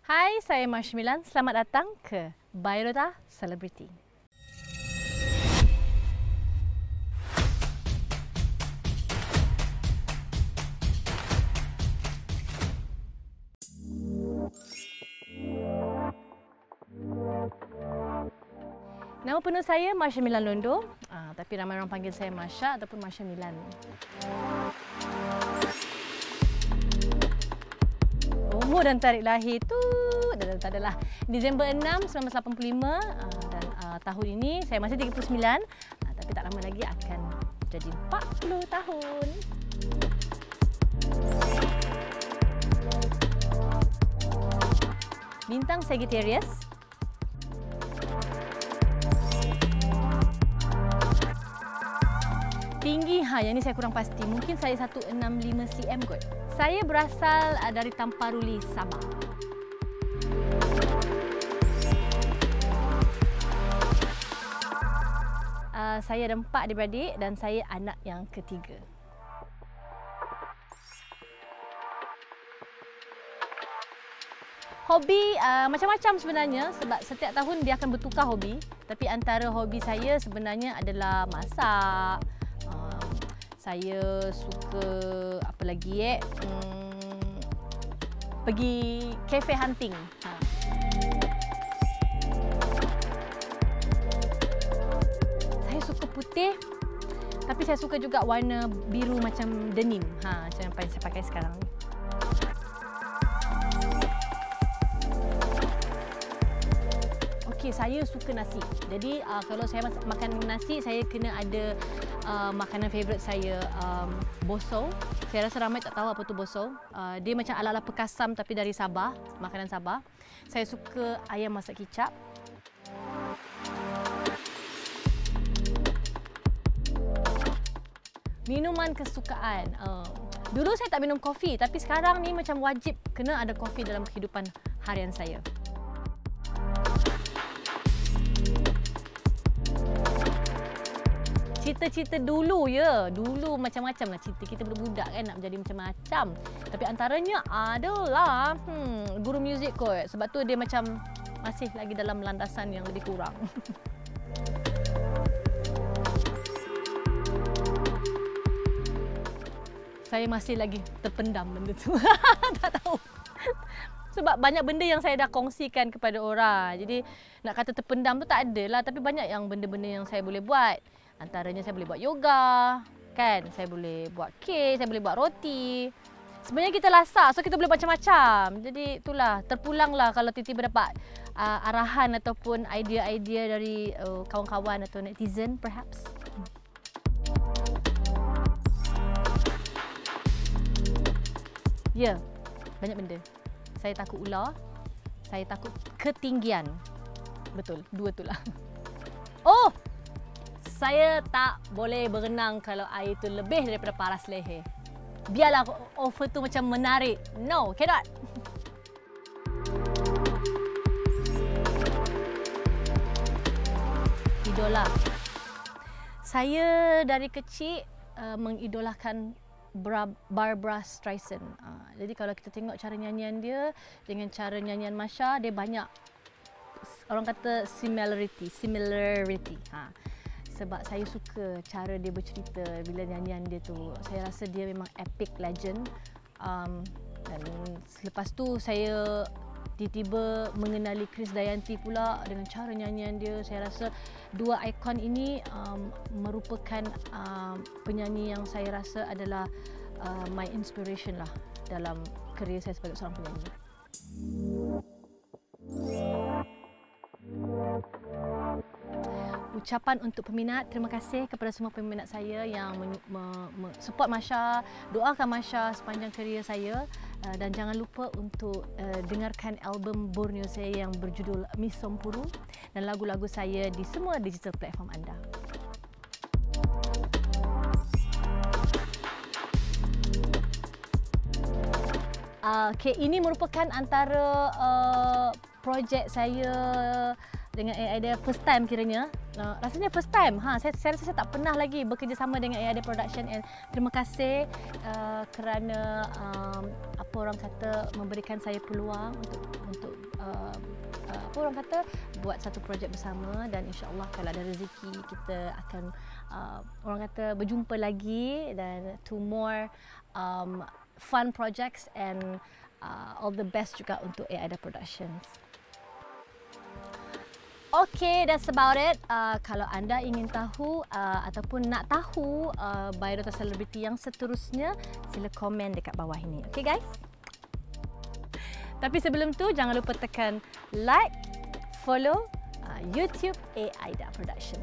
Hai, saya Marsha Milan. Selamat datang ke Biodata Celebrity. Nama penuh saya Marsha Milan Londo, tapi ramai orang panggil saya Marsha ataupun Marsha Milan. Umur dan tarikh lahir tu tak adalah. Disember 6, 1985 dan tahun ini saya masih 39, tapi tak lama lagi akan jadi 40 tahun. Bintang Sagittarius. Tinggi, yang ni saya kurang pasti. Mungkin saya 165 cm kot. Saya berasal dari Tamparuli, Sabah. Saya ada 4 adik-beradik dan saya anak yang ketiga. Hobi macam-macam sebenarnya sebab setiap tahun dia akan bertukar hobi. Tapi antara hobi saya sebenarnya adalah masak. Saya suka apa lagi pergi cafe hunting. Saya suka putih tapi saya suka juga warna biru macam denim. Macam yang saya pakai sekarang ni. Okey, saya suka nasi. Jadi kalau saya makan nasi, saya kena ada makanan favourite saya, bosol. Saya rasa ramai tak tahu apa tu bosol. Dia macam ala-ala pekasam tapi dari Sabah, makanan Sabah. Saya suka ayam masak kicap. Minuman kesukaan. Dulu saya tak minum kopi, tapi sekarang ni macam wajib kena ada kopi dalam kehidupan harian saya. Cita-cita dulu dulu macam-macam lah cerita. Kita budak kan nak menjadi macam-macam. Tapi antaranya adalah guru muzik kot. Sebab tu dia macam masih lagi dalam landasan yang lebih kurang. Saya masih lagi terpendam benda tu. Tak tahu. Sebab banyak benda yang saya dah kongsikan kepada orang. Jadi nak kata terpendam tu tak adalah. Tapi banyak yang benda-benda yang saya boleh buat. Antaranya saya boleh buat yoga, kan? Saya boleh buat kek, saya boleh buat roti. Sebenarnya kita lasak, so kita boleh macam-macam. Jadi itulah, terpulanglah kalau tiba-tiba dapat arahan ataupun idea-idea dari kawan-kawan atau netizen perhaps. Ya, banyak benda. Saya takut ular, saya takut ketinggian. Betul, dua itulah. Oh! Saya tak boleh berenang kalau air itu lebih daripada paras leher. Biarlah offer tu macam menarik. No, cannot. Idola. Saya dari kecil mengidolakan Barbra Streisand. Jadi kalau kita tengok cara nyanyian dia dengan cara nyanyian Marsha, dia banyak orang kata similarity. Sebab saya suka cara dia bercerita bila nyanyian dia tu. Saya rasa dia memang epic legend. Dan selepas tu saya tiba-tiba mengenali Krisdayanti pula dengan cara nyanyian dia. Saya rasa dua ikon ini merupakan penyanyi yang saya rasa adalah my inspiration lah dalam kerjaya saya sebagai seorang penyanyi. Ucapan untuk peminat, terima kasih kepada semua peminat saya yang support Marsha, doakan Marsha sepanjang kerjaya saya dan jangan lupa untuk dengarkan album Borneo saya yang berjudul Miss Sompuru dan lagu-lagu saya di semua digital platform anda. Okay, ini merupakan antara projek saya dengan AIDA first time kiranya. Rasanya first time. Saya rasa saya tak pernah lagi bekerjasama dengan AIDA Production, and terima kasih kerana apa orang kata memberikan saya peluang untuk apa orang kata buat satu projek bersama, dan insya-Allah kalau ada rezeki kita akan orang kata berjumpa lagi, dan to more fun projects, and all the best juga untuk AIDA Productions. Okay, that's about it. Kalau anda ingin tahu ataupun nak tahu biodata selebriti yang seterusnya, sila komen dekat bawah ini. Okay guys? Tapi sebelum tu, jangan lupa tekan like, follow YouTube AIDA Production.